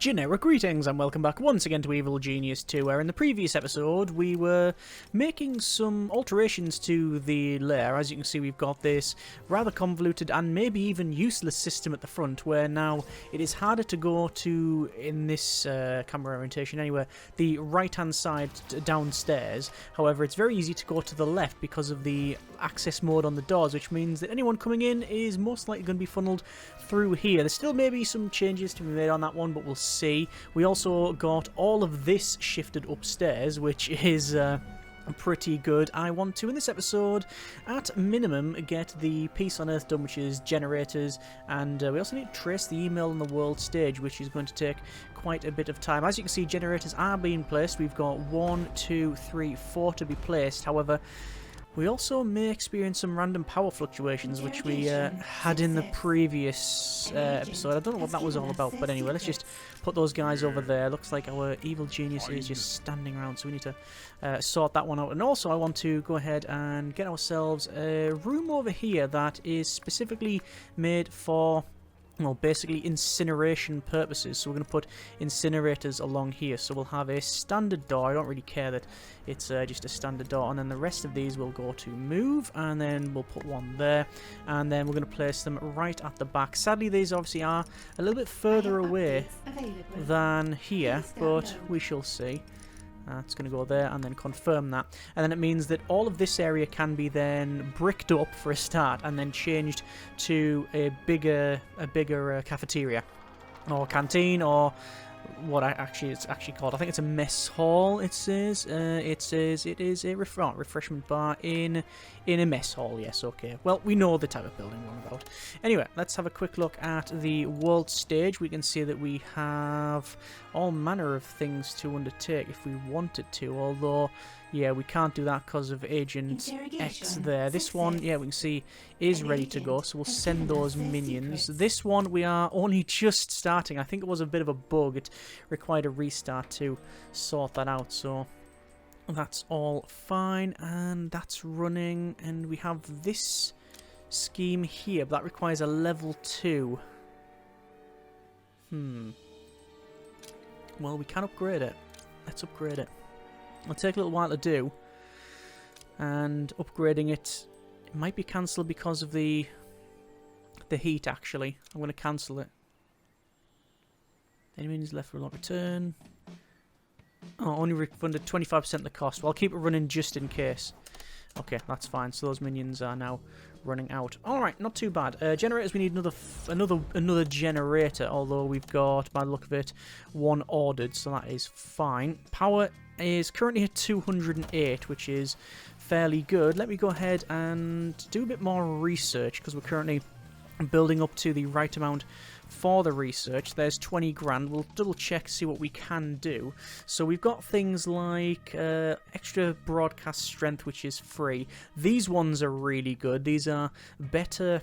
Generic greetings and welcome back once again to Evil Genius 2, where in the previous episode we were making some alterations to the Lair. As you can see, we've got this rather convoluted and maybe even useless system at the front, where now it is harder to go to, in this camera orientation anyway, the right hand side downstairs. However, it's very easy to go to the left because of the access mode on the doors, which means that anyone coming in is most likely going to be funneled through here. There's still maybe some changes to be made on that one, but we'll see. We also got all of this shifted upstairs, which is pretty good. I want to, in this episode, at minimum, get the Peace on Earth done, which is generators, and we also need to trace the email on the world stage, which is going to take quite a bit of time. As you can see, generators are being placed. We've got 1, 2, 3, 4 to be placed. However, we also may experience some random power fluctuations, which we had in the previous episode. I don't know what that was all about, but anyway, let's just put those guys over there. Looks like our evil genius is just standing around, so we need to sort that one out. And also, I want to go ahead and get ourselves a room over here that is specifically made for, well, basically incineration purposes. So we're going to put incinerators along here. So we'll have a standard door. I don't really care that it's just a standard door. And then the rest of these will go to move. And then we'll put one there. And then we're going to place them right at the back. Sadly, these obviously are a little bit further away than here. But we shall see. It's going to go there and then confirm that. And then it means that all of this area can be then bricked up for a start and then changed to a bigger cafeteria or canteen, or what it's actually called. I think it's a mess hall, it says. It is a refreshment bar in a mess hall. Yes, okay. Well, we know the type of building we're on about. Anyway, let's have a quick look at the world stage. We can see that we have all manner of things to undertake if we wanted to, although, yeah, we can't do that because of Agent X there. This one, yeah, we can see is ready to go, so we'll send those minions. This one, we are only just starting. I think it was a bit of a bug. It required a restart to sort that out, so that's all fine, and that's running. And we have this scheme here, but that requires a level 2. Well, we can upgrade it. Let's upgrade it. It'll take a little while to do, and upgrading it might be cancelled because of the heat, actually. I'm going to cancel it. Any minions left will not return. Oh, only refunded 25% of the cost. Well, I'll keep it running just in case. Okay, that's fine. So those minions are now running out. All right, not too bad. Generators, we need another generator, although we've got, by the look of it, one ordered, so that is fine. Power is currently at 208, which is fairly good. Let me go ahead and do a bit more research, because we're currently building up to the right amount for the research. There's 20 grand. We'll double check, see what we can do. So we've got things like extra broadcast strength, which is free. These ones are really good. These are better.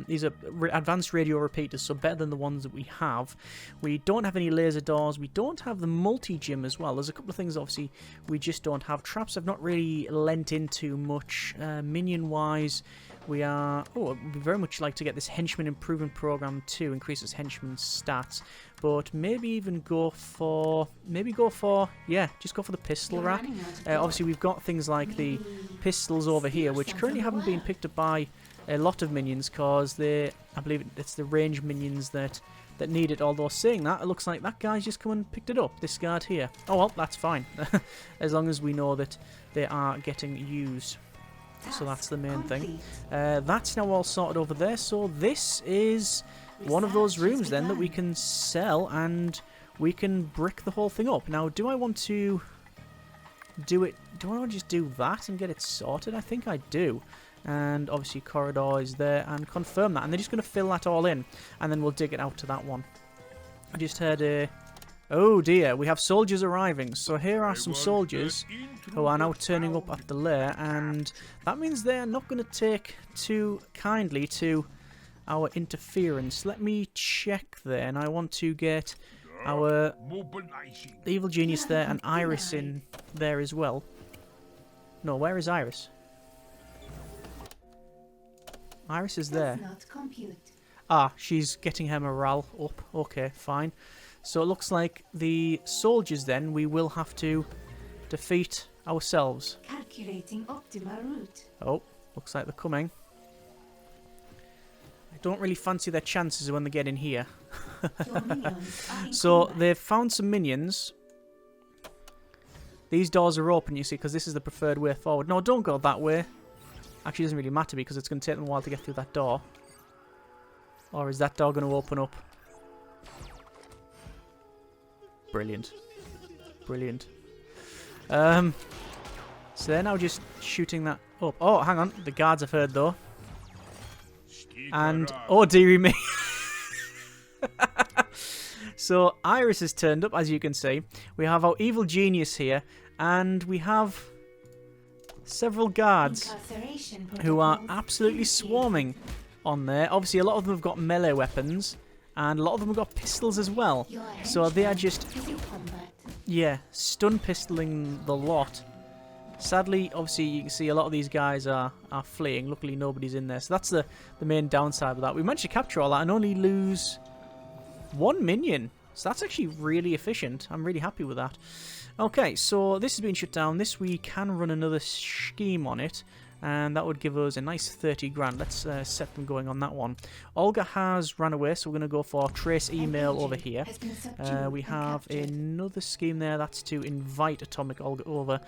These are advanced radio repeaters, so better than the ones that we have. We don't have any laser doors. We don't have the multi-gym as well. There's a couple of things, obviously, we just don't have. Traps have not really lent into much. Minion-wise, we are... Oh, we'd very much like to get this henchman improvement program too, increases henchman's stats. But maybe even go for... Yeah, just go for the pistol rack. Obviously, we've got things like the pistols over here, which currently haven't been picked up by a lot of minions, because I believe it's the range minions that need it. Although, saying that, it looks like that guy's just come and picked it up, this guard here. Oh well, that's fine. As long as we know that they are getting used. So that's the main thing. That's now all sorted over there. So this is one of those rooms then that we can sell, and we can brick the whole thing up. Now, do I want to do it? Do I want to just do that and get it sorted? I think I do. And obviously corridor is there, and confirm that. And they're just going to fill that all in, and then we'll dig it out to that one. I just heard a... Oh dear, we have soldiers arriving. So here are some soldiers who are now turning up at the Lair, and that means they're not going to take too kindly to our interference. Let me check there, and I want to get our evil genius there and Iris in there as well. No, where is Iris? Iris is there. Ah, she's getting her morale up. Okay, fine. So it looks like the soldiers then we will have to defeat ourselves. Calculating optimal route. Oh, looks like they're coming. I don't really fancy their chances when they get in here. Your minions are in So combat. they've found some minions. These doors are open, you see, because this is the preferred way forward. No, don't go that way. Actually, it doesn't really matter because it's going to take them a while to get through that door. Or is that door going to open up? Brilliant. Brilliant. So they're now just shooting that up. Oh, hang on. The guards have heard, though. And, oh dearie me. So Iris has turned up, as you can see. We have our evil genius here, and we have several guards who are absolutely swarming on there. Obviously, a lot of them have got melee weapons, and a lot of them have got pistols as well. So they are just, yeah, stun pistoling the lot. Sadly, obviously, you can see a lot of these guys are fleeing. Luckily, nobody's in there. So that's the main downside of that. We managed to capture all that and only lose one minion. So that's actually really efficient. I'm really happy with that. Okay, so this has been shut down. This we can run another scheme on it. And that would give us a nice 30 grand. Let's set them going on that one. Olga has run away, so we're going to go for trace email over here. We have another scheme there. That's to invite Atomic Olga over.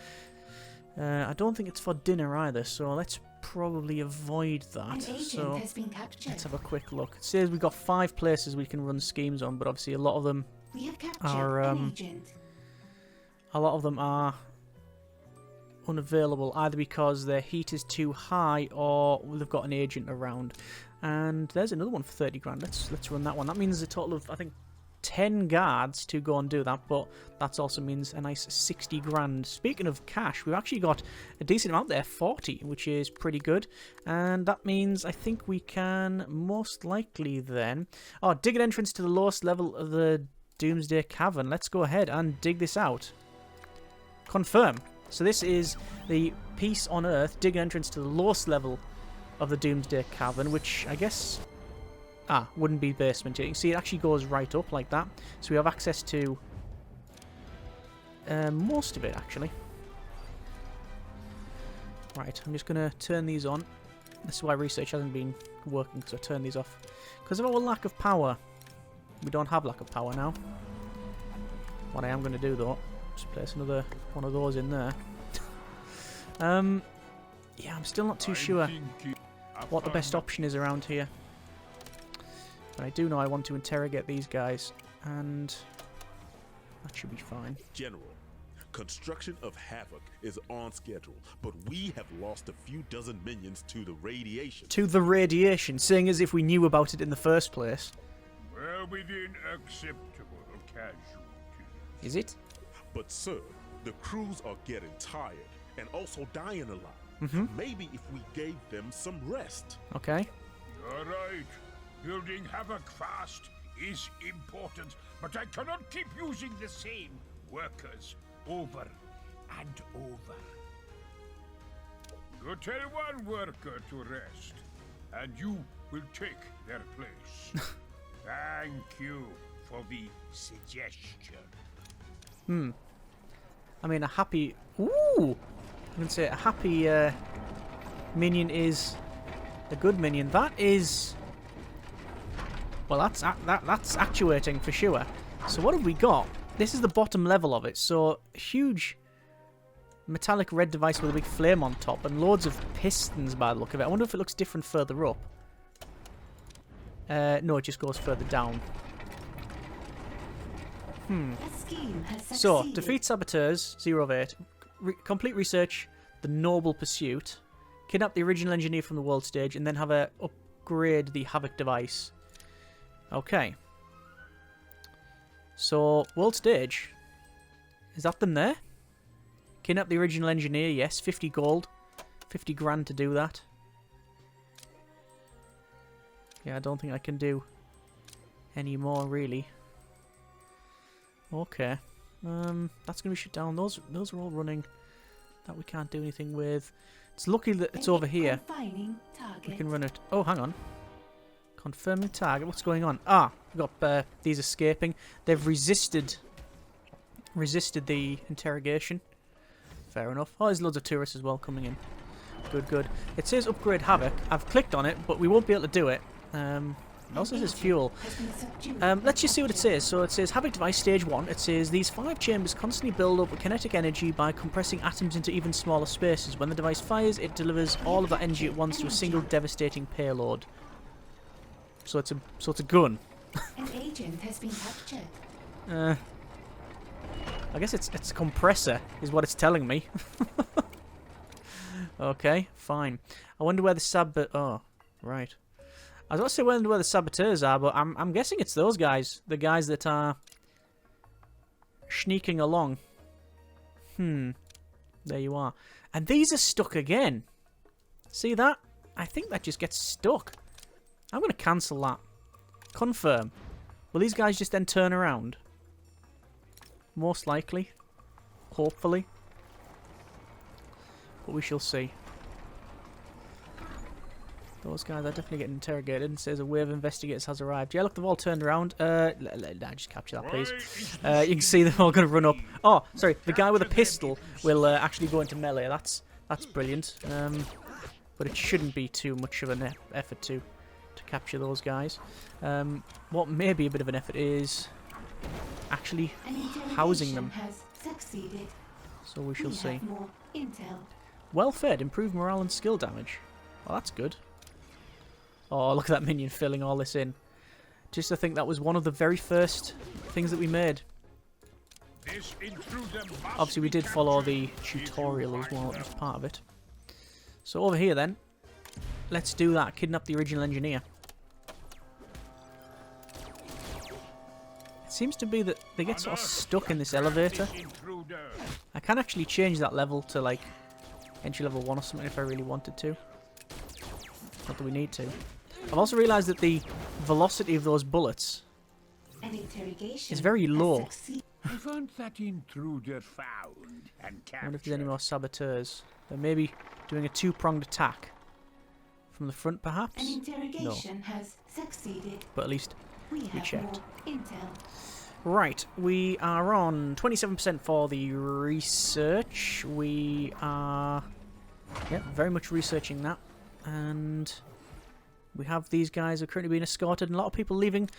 I don't think it's for dinner either, so let's probably avoid that. So let's have a quick look. It says we've got 5 places we can run schemes on, but obviously a lot of them are unavailable, either because their heat is too high or they've got an agent around. And there's another one for 30 grand. Let's run that one. That means a total of, I think, 10 guards to go and do that, but that also means a nice 60 grand. Speaking of cash, we've actually got a decent amount there, 40, which is pretty good. And that means I think we can most likely then dig an entrance to the lowest level of the Doomsday Cavern. Let's go ahead and dig this out. Confirm. So this is the Peace on Earth, dig an entrance to the lowest level of the Doomsday Cavern, which I guess wouldn't be basement. You can see it actually goes right up like that. So we have access to most of it, actually. Right, I'm just going to turn these on. This is why research hasn't been working, because I turned these off. Because of our lack of power. We don't have lack of power now. What I am going to do, though, just place another one of those in there. Yeah, I'm still not too sure what the best option is around here. But I do know I want to interrogate these guys, and that should be fine. General, construction of H.A.V.O.C is on schedule, but we have lost a few dozen minions to the radiation. To the radiation, seeing as if we knew about it in the first place. Well within acceptable casualties. Is it? But sir, the crews are getting tired and also dying a lot. Maybe if we gave them some rest. Okay. You're right. Building H.A.V.O.C fast is important, but I cannot keep using the same workers over and over. You tell one worker to rest, and you will take their place. Thank you for the suggestion. I mean, a happy... Ooh! I'm going to say a happy minion is a good minion. That is... Well, that's actuating for sure. So what have we got? This is the bottom level of it. So, huge metallic red device with a big flame on top and loads of pistons by the look of it. I wonder if it looks different further up. No, it just goes further down. So, defeat saboteurs, 0 of 8. Complete research, the noble pursuit. Kidnap the original engineer from the world stage, and then have a upgrade the H.A.V.O.C device. Okay. So, world stage. Is that them there? Kidnap the original engineer, yes. 50 gold. 50 grand to do that. Yeah, I don't think I can do any more, really. Okay. That's going to be shut down. Those are all running that we can't do anything with. It's lucky that it's over here. We can run it. Oh, hang on. Confirming target. What's going on? Ah, we've got these escaping. They've resisted the interrogation. Fair enough. Oh, there's loads of tourists as well coming in. Good, good. It says upgrade H.A.V.O.C. I've clicked on it, but we won't be able to do it. It also says fuel. Let's just see what it says. So it says H.A.V.O.C. device stage 1. It says these 5 chambers constantly build up kinetic energy by compressing atoms into even smaller spaces. When the device fires, it delivers all of that energy at once to a single devastating payload. So it's a gun. An agent has been captured. I guess it's a compressor, is what it's telling me. Okay, fine. I wonder where the oh, right. I was about to say where the saboteurs are, but I'm guessing it's those guys. The guys that are sneaking along. There you are. And these are stuck again. See that? I think that just gets stuck. I'm going to cancel that. Confirm. Will these guys just then turn around? Most likely. Hopefully. But we shall see. Those guys are definitely getting interrogated. It says a wave of investigators has arrived. Yeah, look, they've all turned around. Just capture that, please. You can see they're all going to run up. Oh, sorry. The guy with a pistol will actually go into melee. That's brilliant. But it shouldn't be too much of an effort to capture those guys. What may be a bit of an effort is actually housing them. So we shall see. Well fed, improved morale and skill damage. Well, that's good. Oh, look at that minion filling all this in. Just to think that was one of the very first things that we made. Obviously, we did follow the tutorial as well as part of it. So over here then, let's do that. Kidnap the original engineer. It seems to be that they get sort of stuck in this elevator. I can actually change that level to like entry level 1 or something if I really wanted to. Not that we need to. I've also realised that the velocity of those bullets is very low. I want that intruder found and captured. I wonder if there's any more saboteurs. They may be doing a 2-pronged attack. From the front, perhaps? An interrogation has succeeded. But at least we checked. Intel. Right, we are on 27% for the research. We are very much researching that. And we have these guys who are currently being escorted and a lot of people leaving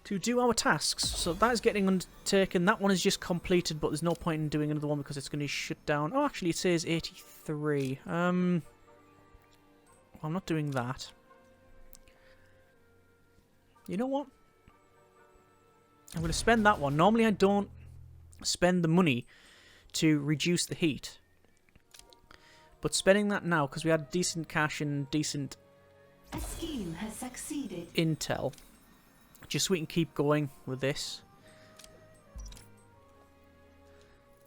to do our tasks. So that is getting undertaken. That one is just completed, but there's no point in doing another one because it's going to shut down. Oh, actually, it says 83. I'm not doing that. You know what? I'm going to spend that one. Normally, I don't spend the money to reduce the heat. But spending that now, because we had decent cash and decent A scheme has succeeded. intel, just so we can keep going with this.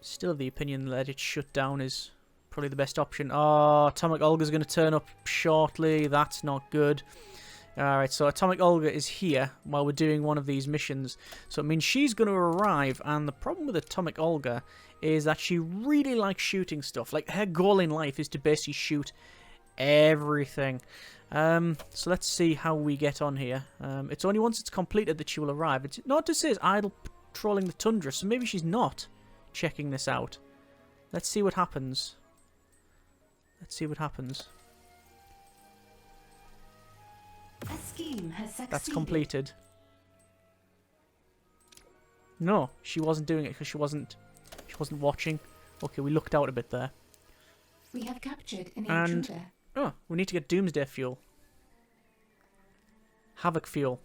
Still of the opinion that it shut down is probably the best option. Oh, Atomic Olga's going to turn up shortly. That's not good. Alright, so Atomic Olga is here while we're doing one of these missions. So it means she's going to arrive, and the problem with Atomic Olga is that she really likes shooting stuff. Like, her goal in life is to basically shoot everything. So let's see how we get on here. It's only once it's completed that she will arrive. It's not to say it's idle patrolling the tundra, so maybe she's not checking this out. Let's see what happens. Let's see what happens. A scheme has succeeded. That's completed. No, she wasn't doing it because she wasn't watching. Okay, we looked out a bit there. We have captured an And intruder. oh, we need to get Doomsday fuel. H.A.V.O.C. fuel.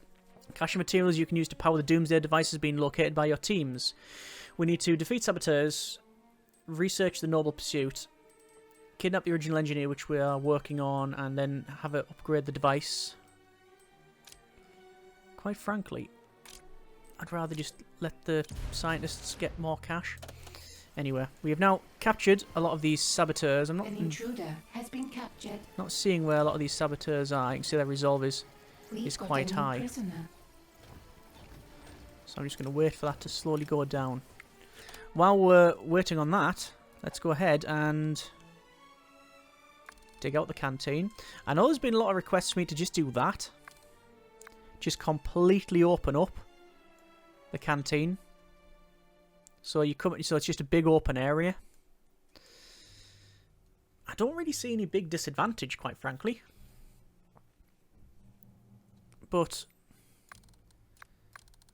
Cache materials you can use to power the Doomsday device has been located by your teams. We need to defeat saboteurs, research the noble pursuit, kidnap the original engineer, which we are working on, and then have it upgrade the device. Quite frankly, I'd rather just let the scientists get more cash. Anyway, we have now captured a lot of these saboteurs. I'm An intruder has been captured. not seeing where a lot of these saboteurs are. You can see their resolve is We've got quite a new high. prisoner. So I'm just going to wait for that to slowly go down. While we're waiting on that, let's go ahead and dig out the canteen. I know there's been a lot of requests for me to just do that. just completely open up the canteen. So so it's just a big open area. I don't really see any big disadvantage, quite frankly. But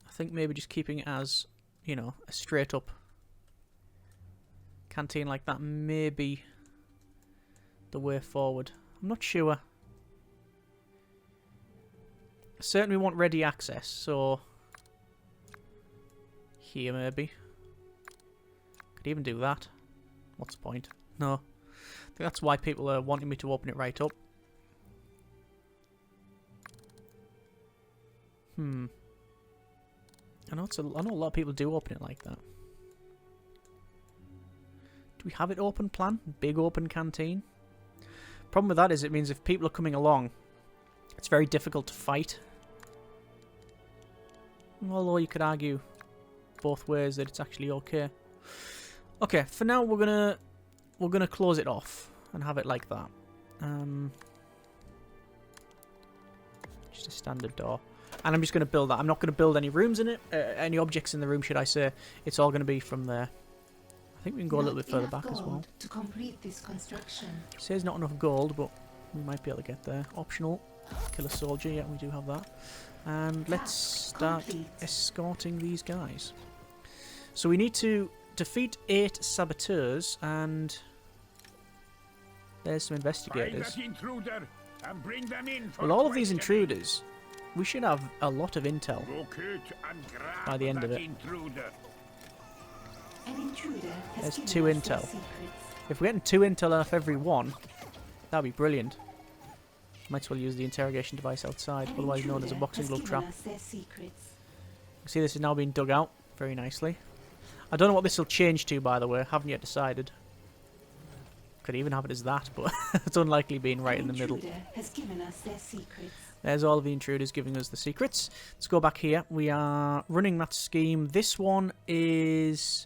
I think maybe just keeping it as, you know, a straight up canteen like that may be the way forward. I'm not sure. Certainly want ready access, so here maybe. Could even do that. What's the point? No. I think that's why people are wanting me to open it right up. I know a lot of people do open it like that. Do we have it open plan? Big open canteen? Problem with that is it means if people are coming along, it's very difficult to fight. Although you could argue both ways that it's actually okay. Okay, for now we're gonna close it off and have it like that. Just a standard door. And I'm just going to build that. I'm not going to build any rooms in it, any objects in the room, should I say. It's all going to be from there. I think we can go a little bit further back as well. To complete this construction. It says not enough gold, but we might be able to get there. Optional. Kill a soldier. Yeah, we do have that. And let's start escorting these guys. So we need to defeat 8 saboteurs, and there's some investigators. Well, all of these intruders, we should have a lot of intel by the end of it. There's 2 intel. If we're getting 2 intel off every one, that'd be brilliant. Might as well use the interrogation device outside, otherwise known as a boxing glove trap. You can see this is now being dug out very nicely. I don't know what this will change to, by the way. Haven't yet decided. Could even have it as that, but it's unlikely being right in the middle. There's all of the intruders giving us the secrets. Let's go back here. We are running that scheme. This one is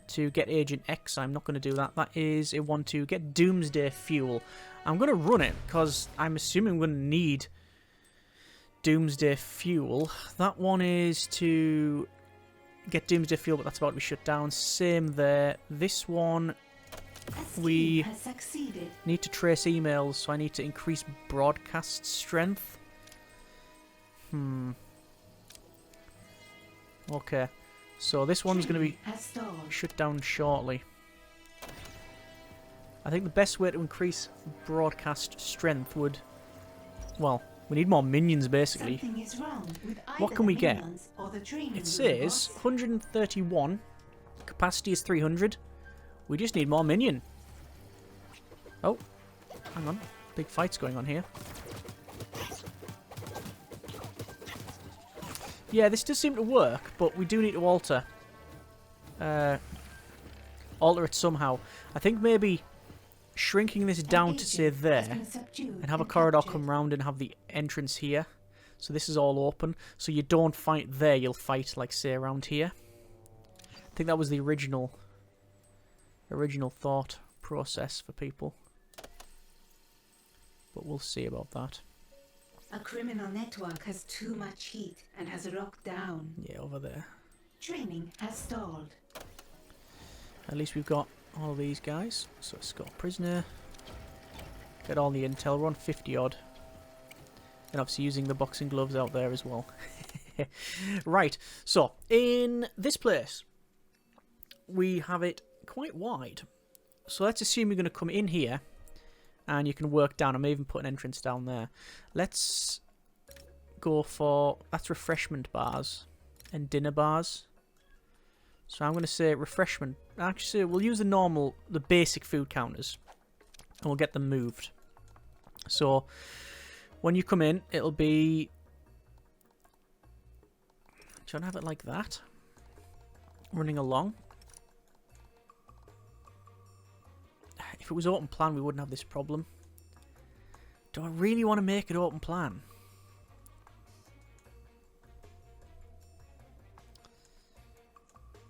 to get Agent X. I'm not going to do that. That is a one to get Doomsday Fuel. I'm going to run it because I'm assuming we're going to need Doomsday Fuel. That one is to get Doomsday Fuel, but that's about to be shut down. Same there. This one, we need to trace emails, so I need to increase broadcast strength. Okay. So this one's going to be shut down shortly. I think the best way to increase broadcast strength would... Well, we need more minions, basically. What can we get? It says 131. Capacity is 300. We just need more minion. Oh, hang on. Big fight's going on here. Yeah, this does seem to work, but we do need to alter it somehow. I think maybe shrinking this down to, say, there, and have a corridor come round and have the entrance here. So this is all open. So you don't fight there, you'll fight, like, say, around here. I think that was the original thought process for people. But we'll see about that. A criminal network has too much heat and has locked down. Yeah, over there. Training has stalled. At least we've got all these guys. So let's go prisoner. Get all the intel. We're on 50 odd. And obviously using the boxing gloves out there as well. Right, so in this place we have it quite wide. So let's assume you're going to come in here and you can work down. I may even put an entrance down there. Let's go for... That's refreshment bars and dinner bars. So I'm going to say refreshment. Actually, we'll use the basic food counters. And we'll get them moved. So when you come in, it'll be... Do you want to have it like that? Running along. If it was open plan, we wouldn't have this problem. Do I really want to make it open plan?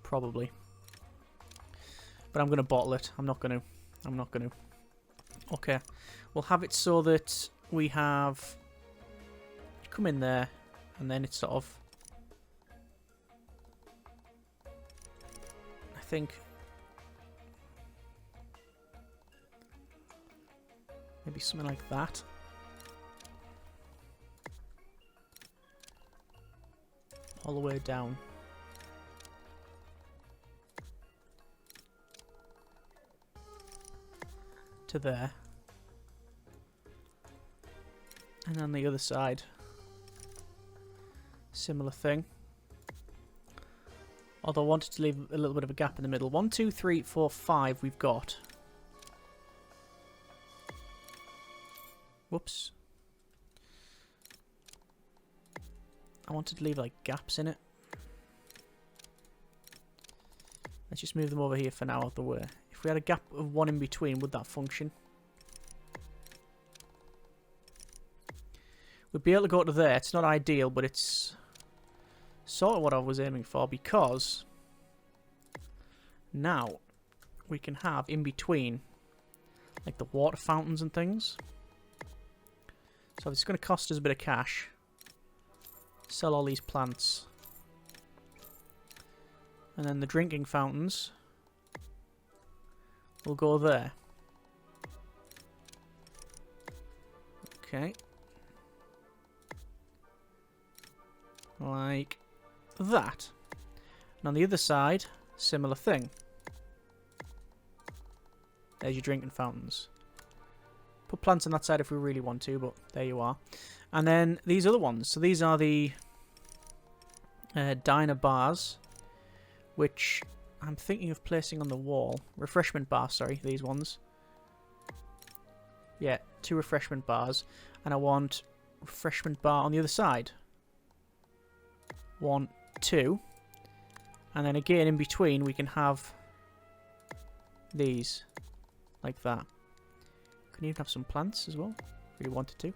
Probably. But I'm going to bottle it. I'm not going to. Okay. We'll have it so that we have... Come in there. And then it's sort of... I think... maybe something like that. All the way down. To there. And on the other side, similar thing. Although I wanted to leave a little bit of a gap in the middle. 1, 2, 3, 4, 5 we've got. Whoops. I wanted to leave like gaps in it. Let's just move them over here for now out of the way. If we had a gap of 1 in between, would that function? We'd be able to go to there. It's not ideal, but it's sort of what I was aiming for, because now we can have in between like the water fountains and things. So it's going to cost us a bit of cash. Sell all these plants. And then the drinking fountains will go there. Okay. Like that. And on the other side, similar thing. There's your drinking fountains. Put plants on that side if we really want to, but there you are. And then these other ones. So these are the diner bars, which I'm thinking of placing on the wall. Refreshment bar, sorry, these ones. Yeah, 2 refreshment bars. And I want refreshment bar on the other side. 1, 2. And then again in between we can have these. Like that. Can even have some plants as well. If we wanted to.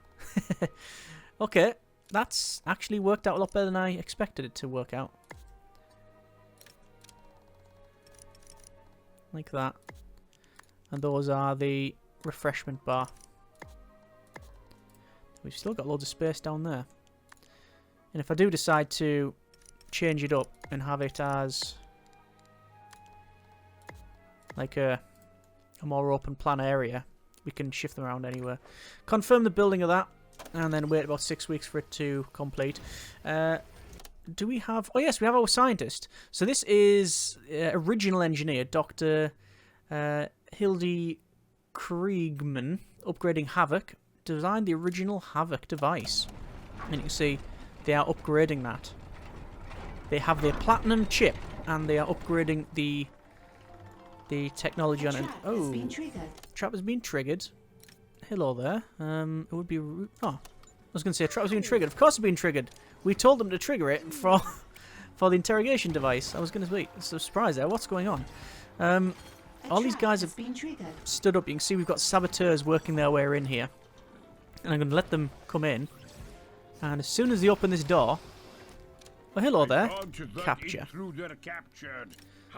Okay, that's actually worked out a lot better than I expected it to work out. Like that. And those are the refreshment bar. We've still got loads of space down there. And if I do decide to change it up and have it as like a more open plan area, we can shift them around anywhere. Confirm the building of that, and then wait about 6 weeks for it to complete. Do we have... oh yes, we have our scientist. So this is original engineer, Dr. Hildy Kriegman, upgrading H.A.V.O.C. Designed the original H.A.V.O.C device. And you can see they are upgrading that. They have their platinum chip, and they are upgrading the technology on it. Oh, trap has been triggered. Hello there. It would be... oh, I was going to say a trap has been triggered. Of course it's been triggered. We told them to trigger it for the interrogation device. I was going to be surprised there. What's going on? All these guys have stood up. You can see we've got saboteurs working their way in here. And I'm going to let them come in. And as soon as they open this door... oh, hello there. Capture.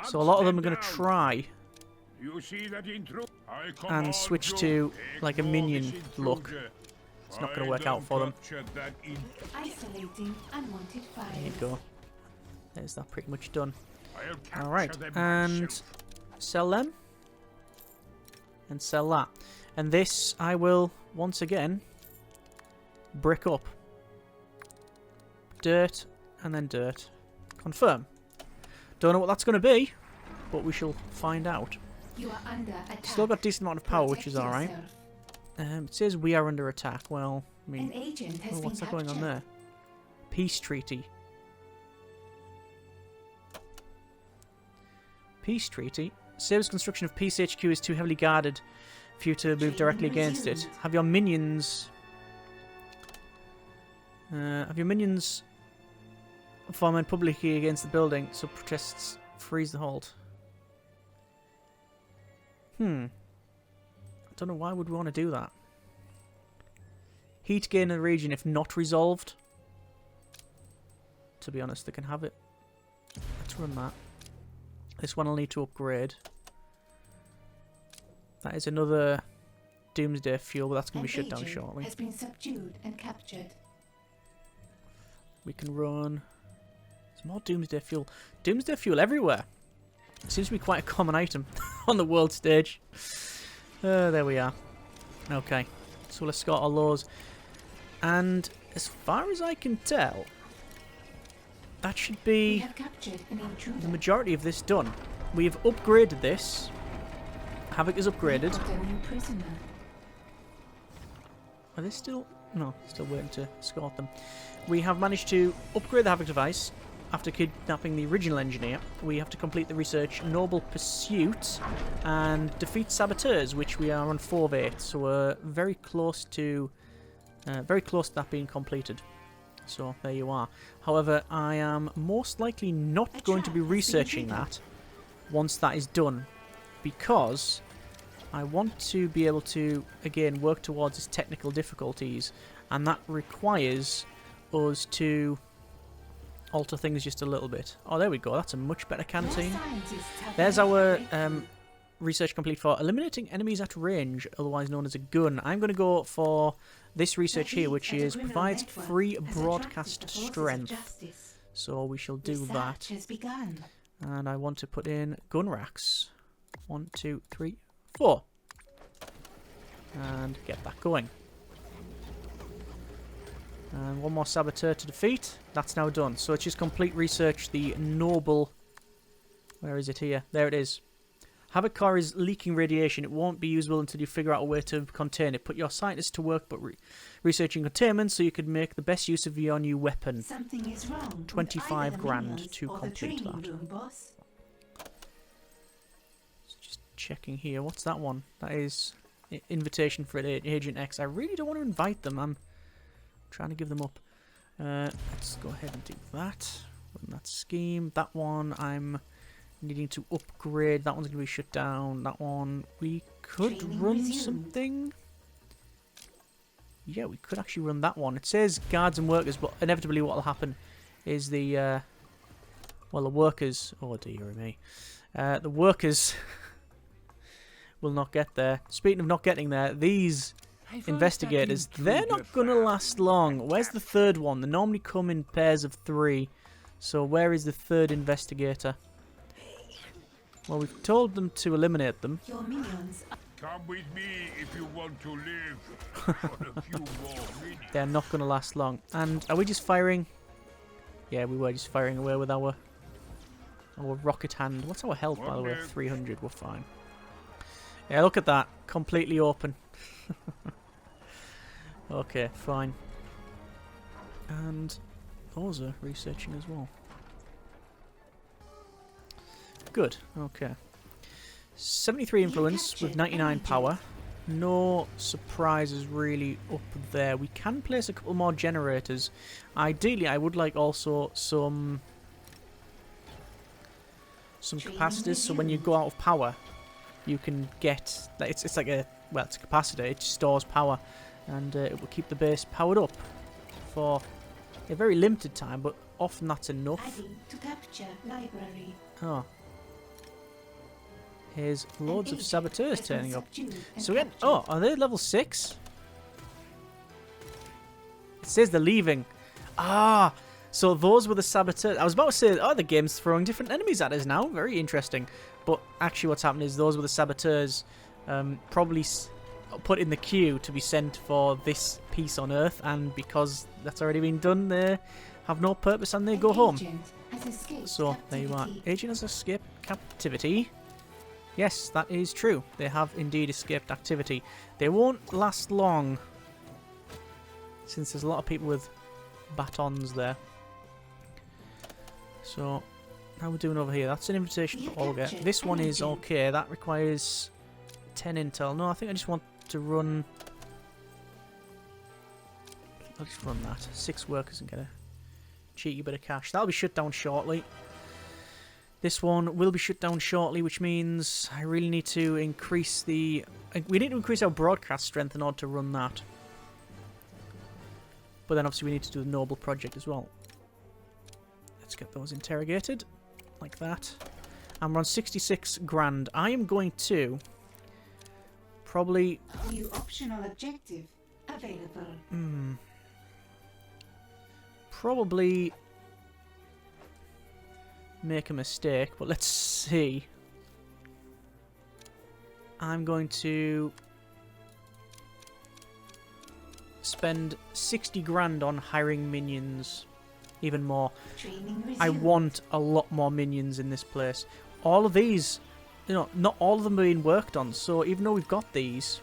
So a lot of them are going to try and switch to like a minion look. It's not going to work out for them. Isolating unwanted fires. There you go. There's that pretty much done. Alright, and sell them. And sell that. And this I will, once again, brick up. Dirt, and then dirt. Confirm. Don't know what that's going to be, but we shall find out. You are under attack. Still got a decent amount of power, which is Protect alright. yourself. It says we are under attack. Well, I mean, An agent has what's been that going on captured. there? Peace treaty. Peace treaty. Saves construction of Peace HQ is too heavily guarded for you to move directly against it. Have your minions... form publicly against the building, so protests freeze the hold. I don't know why would we want to do that. Heat gain in the region if not resolved. To be honest, they can have it. Let's run that. This one will need to upgrade. That is another Doomsday fuel, but that's going to be shut down shortly. Has been subdued and captured. We can run some more Doomsday Fuel. Doomsday Fuel everywhere. It seems to be quite a common item on the world stage. There we are. Okay, so we'll escort all those. And as far as I can tell, that should We be have captured an the intruder. majority of this done. We've upgraded this. H.A.V.O.C is upgraded. Got a new prisoner. Are they still... No, still waiting to escort them. We have managed to upgrade the H.A.V.O.C device. After kidnapping the original engineer, we have to complete the research Noble Pursuit and defeat saboteurs, which we are on 4 of 8. So we're very close to that being completed. So there you are. However, I am most likely not going to be researching that once that is done, because I want to be able to, again, work towards its technical difficulties, and that requires us to alter things just a little bit. Oh, there we go. That's a much better canteen. There's our research complete for eliminating enemies at range, otherwise known as a gun. I'm going to go for this research here, which is provides free broadcast strength. So we shall do that. And I want to put in gun racks. 1, 2, 3, 4. And get that going. And one more saboteur to defeat. That's now done. So it's just complete research the Noble... Where is it here? There it is. H.A.V.O.C core is leaking radiation. It won't be usable until you figure out a way to contain it. Put your scientists to work but researching containment so you can make the best use of your new weapon. Something is wrong. 25 grand to complete that. So just checking here. What's that one? That is invitation for Agent X. I really don't want to invite them. I'm trying to give them up. Let's go ahead and do that. Run that scheme. That one I'm needing to upgrade. That one's going to be shut down. That one we could run something. Yeah, we could actually run that one. It says guards and workers, but inevitably what will happen is the well, the workers. Oh dear me, the workers will not get there. Speaking of not getting there, these investigators, they're not going to last long. Where's the third one? They normally come in pairs of 3. So where is the third investigator? Well, we've told them to eliminate them. Your minions are Come with me if you want to live for a few more minutes. They're not going to last long. And are we just firing? Yeah, we were just firing away with our rocket hand. What's our health, by the way? 300. We're fine. Yeah, look at that. Completely open. Okay, fine. And those are researching as well. Good, okay. 73 influence with 99 power. No surprises really up there. We can place a couple more generators. Ideally, I would like also some capacitors, so when you go out of power, you can get... It's like a... Well, it's a capacitor. It stores power, and it will keep the base powered up for a very limited time, but often that's enough. adding to capture library. Oh. Here's loads of saboteurs turning up. So again, oh, are they level 6? It says they're leaving. Ah, so those were the saboteurs. I was about to say, oh, the game's throwing different enemies at us now. Very interesting. But actually what's happened is those were the saboteurs probably put in the queue to be sent for this piece on Earth, and because that's already been done, they have no purpose and they go home. So there you are. Agent has escaped captivity. Yes, that is true. They have indeed escaped activity. They won't last long, since there's a lot of people with batons there. So, how are we doing over here? That's an invitation for Olga. This one is okay. That requires 10 intel. No, I think I just want to run... I'll just run that. 6 workers and get a cheeky bit of cash. That'll be shut down shortly. This one will be shut down shortly, which means I really need to increase the... We need to increase our broadcast strength in order to run that. But then obviously we need to do the Noble project as well. Let's get those interrogated. Like that. And we're on 66 grand. I am going to... probably... New optional objective available. probably make a mistake, but let's see. I'm going to spend 60 grand on hiring minions. Even more. I want a lot more minions in this place. All of these, you know, not all of them are being worked on, so even though we've got these,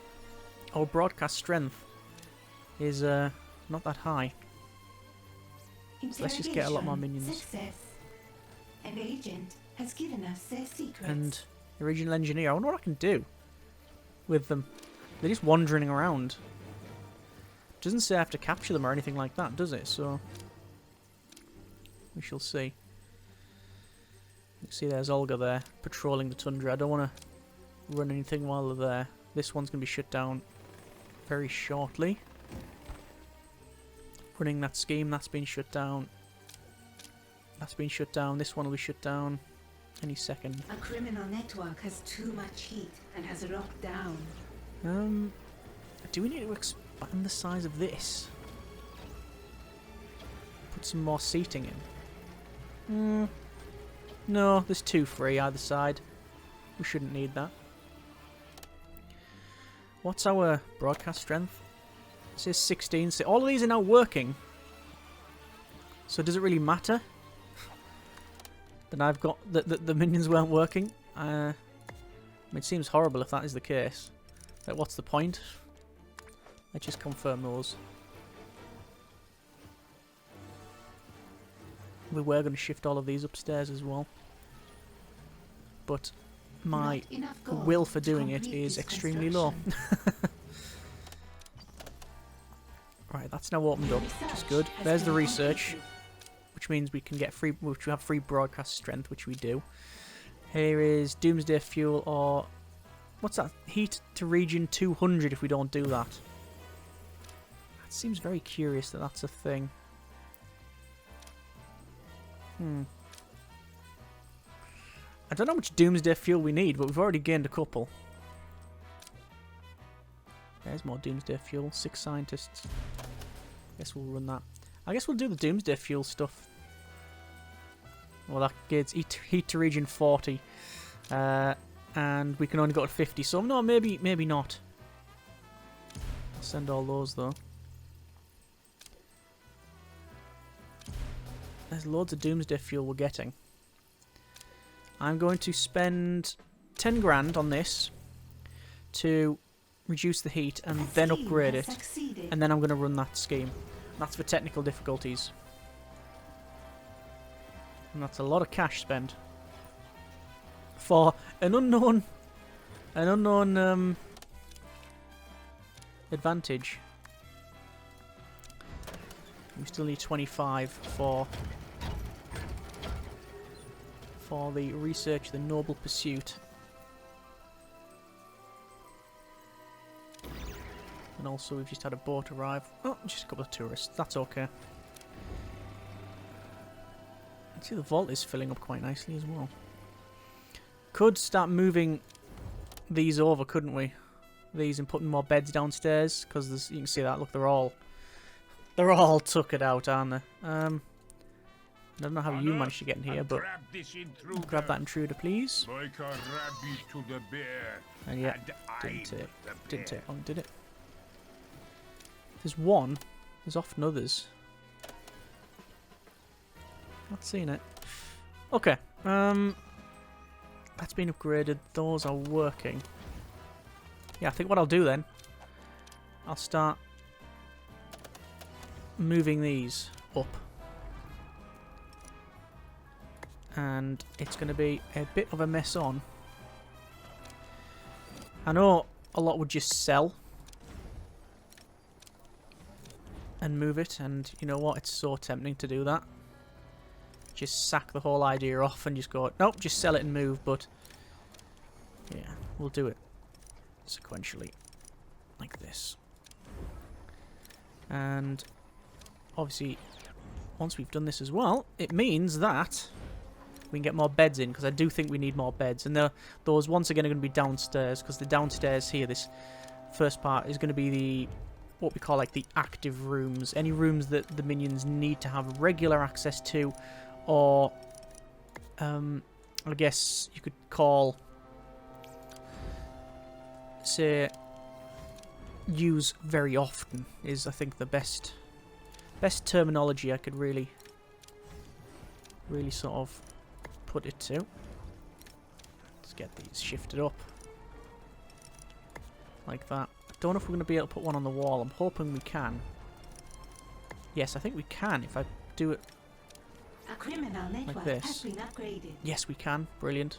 our broadcast strength is not that high. So let's just get a lot more minions. Success. An agent has given us their secrets. And the regional engineer, I wonder what I can do with them. They're just wandering around. Doesn't say I have to capture them or anything like that, does it? So we shall see. You can see there's Olga there, patrolling the tundra. I don't want to run anything while they're there. This one's going to be shut down very shortly. Running that scheme, that's been shut down. That's been shut down. This one will be shut down any second. A criminal network has too much heat and has locked down. Do we need to expand the size of this? Put some more seating in. No, there's 2 free either side. We shouldn't need that. What's our broadcast strength? It says 16. So all of these are now working. So does it really matter that I've got the minions weren't working? I mean, it seems horrible if that is the case. Like, what's the point? Let's just confirm those. We were going to shift all of these upstairs as well. But my will for doing it is extremely low. Right, that's now opened up, which is good. There's the research, which means we can get free, which we have free broadcast strength, which we do. Here is Doomsday Fuel, or what's that? Heat to region 200 if we don't do that. That seems very curious that that's a thing. I don't know how much Doomsday Fuel we need, but we've already gained a couple. There's more Doomsday Fuel. 6 scientists. Guess we'll run that. I guess we'll do the Doomsday Fuel stuff. Well, that gets heat to region 40. And we can only go to 50. So, no, maybe not. I'll send all those, though. There's loads of Doomsday Fuel we're getting. I'm going to spend 10 grand on this to reduce the heat and then upgrade it. And then I'm going to run that scheme. That's for technical difficulties. And that's a lot of cash spent for an unknown advantage. We still need 25 for the research, the noble pursuit. And also we've just had a boat arrive. Oh, just a couple of tourists. That's okay. See, the vault is filling up quite nicely as well. Could start moving these over, couldn't we? These, and putting more beds downstairs, because you can see that. Look, they're all tuckered out, aren't they? I don't know how you managed to get in here, but grab that intruder, please. Like a rabbit to the bear. And yeah, didn't take long, did it? There's one. There's often others. Not seeing it. Okay. That's been upgraded. Those are working. Yeah, I think what I'll do then, I'll start moving these up. And it's going to be a bit of a mess on. I know a lot would just sell and move it, and you know what? It's so tempting to do that. Just sack the whole idea off and just go, nope, just sell it and move, but yeah, we'll do it sequentially, like this. And obviously, once we've done this as well, it means that we can get more beds in, because I do think we need more beds. And those once again are going to be downstairs, because the downstairs here, this first part, is going to be what we call like the active rooms. Any rooms that the minions need to have regular access to, or I guess you could call, say, use very often is I think the best terminology I could really sort of put it to. Let's get these shifted up like that. I don't know if we're going to be able to put one on the wall. I'm hoping we can. Yes, I think we can if I do it A criminal network like this. has been upgraded. Yes, we can. Brilliant.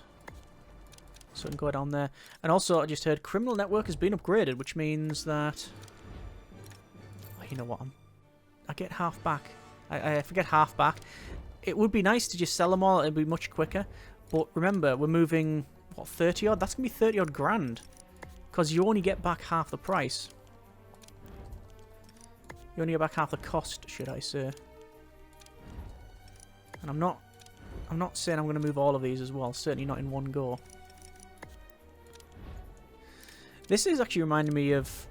So we can go down there. And also, I just heard criminal network has been upgraded, which means that... Oh, you know what? I get half back. I forget half back. It would be nice to just sell them all. It would be much quicker. But remember, we're moving, what, 30 odd? That's going to be 30 odd grand. Because you only get back half the price. You only get back half the cost, should I say. And I'm not saying I'm going to move all of these as well. Certainly not in one go. This is actually reminding me of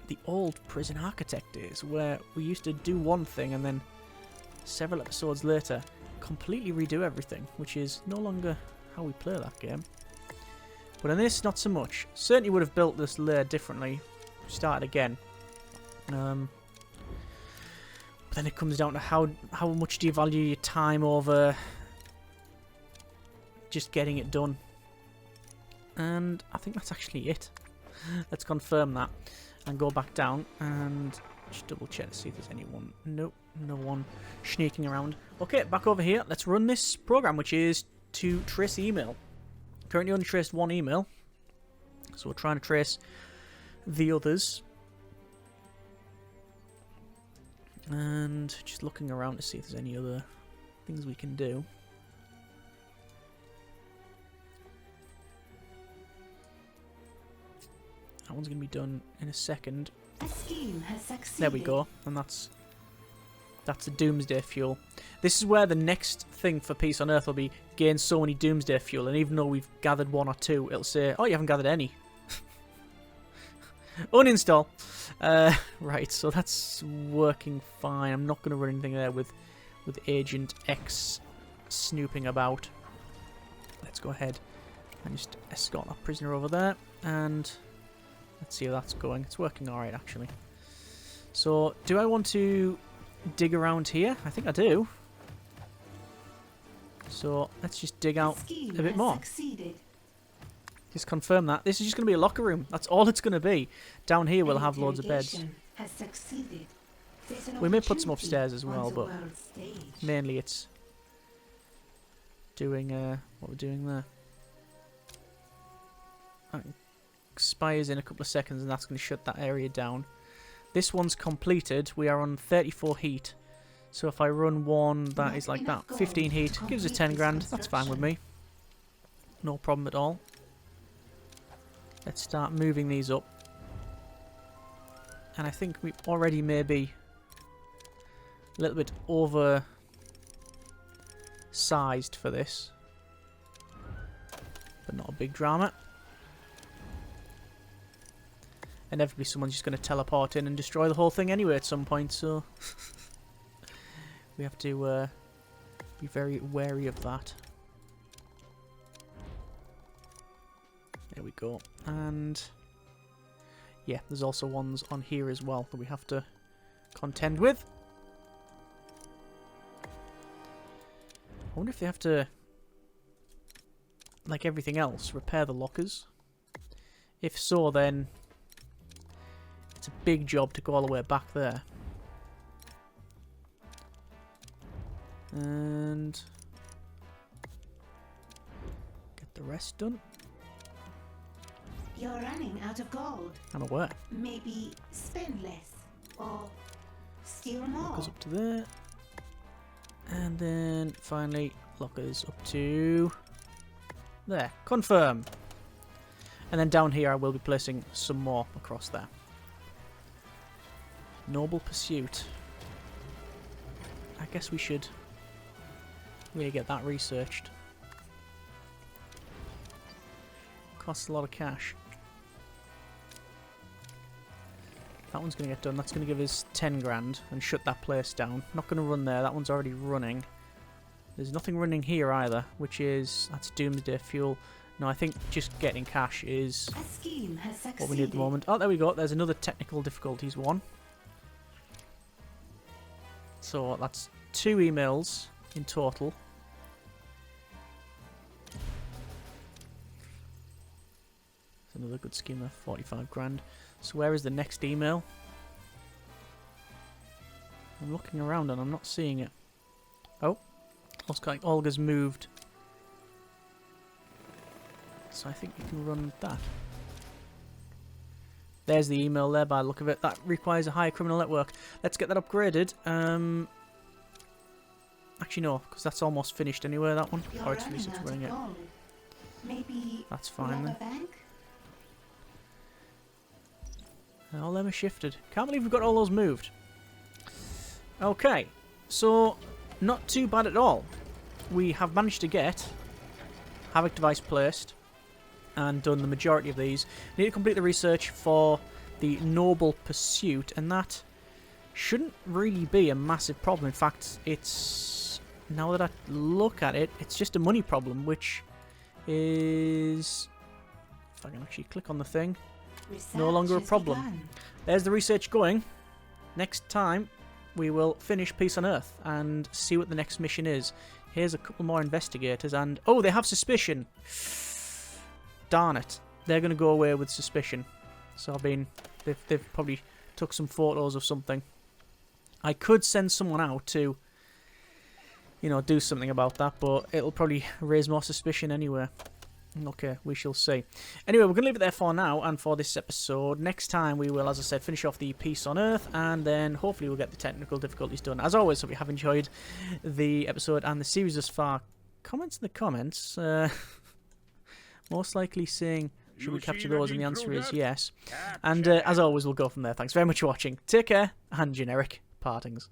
the old Prison Architect days, where we used to do one thing and then several episodes later completely redo everything, which is no longer how we play that game. But in this, not so much. Certainly would have built this layer differently. Started again. But then it comes down to how much do you value your time over just getting it done. And I think that's actually it. Let's confirm that and go back down and just double check to see if there's anyone. Nope, no one sneaking around. Okay, back over here. Let's run this program, which is to trace email. Currently only traced one email, so we're trying to trace the others. And just looking around to see if there's any other things we can do. That one's going to be done in a second. A scheme has succeeded. There we go. And that's a Doomsday fuel. This is where the next thing for Peace on Earth will be gain so many Doomsday fuel. And even though we've gathered one or two, it'll say, oh, you haven't gathered any. Uninstall. Right, so that's working fine. I'm not going to run anything there with Agent X snooping about. Let's go ahead and just escort that prisoner over there. And let's see how that's going. It's working alright, actually. So, do I want to dig around here? I think I do. So, let's just dig out a bit more. Succeeded. Just confirm that. This is just going to be a locker room. That's all it's going to be. Down here we'll have loads of beds. Has succeeded. We may put some upstairs as well, but mainly it's doing what we're doing there. That expires in a couple of seconds and that's going to shut that area down. This one's completed. We are on 34 heat. So if I run one that is like that, 15 heat, gives us 10 grand. That's fine with me. No problem at all. Let's start moving these up. And I think we already may be a little bit over-sized for this. But not a big drama. Inevitably someone's just going to teleport in and destroy the whole thing anyway at some point, so... we have to be very wary of that. There we go. And yeah, there's also ones on here as well that we have to contend with. I wonder if they have to, like everything else, repair the lockers. If so, then it's a big job to go all the way back there. And get the rest done. You're running out of gold. I'm aware. Maybe spend less or steal more. Lockers up to there. And then finally lockers up to there. Confirm. And then down here I will be placing some more across there. Noble Pursuit. I guess we should really get that researched. Costs a lot of cash. That one's going to get done. That's going to give us 10 grand and shut that place down. Not going to run there. That one's already running. There's nothing running here either, which is... That's Doomsday Fuel. No, I think just getting cash is A scheme has succeeded. what we need at the moment. Oh, there we go. There's another technical difficulties one. So that's 2 emails in total. That's another good scheme there, 45 grand. So where is the next email? I'm looking around and I'm not seeing it. Oh, looks like Olga's moved. So I think you can run that. There's the email there by the look of it. That requires a higher criminal network. Let's get that upgraded. Actually no, because that's almost finished anyway, that one. You're Or it's at least it's running running out it. of gold. Maybe That's fine rob then. a bank? All them are shifted. Can't believe we've got all those moved. Okay, so not too bad at all. We have managed to get H.A.V.O.C device placed and done the majority of these. We need to complete the research for the Noble Pursuit, and that shouldn't really be a massive problem. In fact, it's, now that I look at it, it's just a money problem, which is, if I can actually click on the thing, no longer a Research has problem. begun. There's the research going. Next time, we will finish Peace on Earth and see what the next mission is. Here's a couple more investigators, and oh, they have suspicion. Darn it, they're going to go away with suspicion. So I mean, they've probably took some photos of something. I could send someone out to, you know, do something about that, but it'll probably raise more suspicion anyway. Okay, we shall see. Anyway, we're going to leave it there for now and for this episode. Next time we will, as I said, finish off the Peace on Earth, and then hopefully we'll get the technical difficulties done. As always, hope you have enjoyed the episode and the series thus far. Comments in the comments. Most likely saying, should we capture those? And the answer is yes. And as always, we'll go from there. Thanks very much for watching. Take care, and generic partings.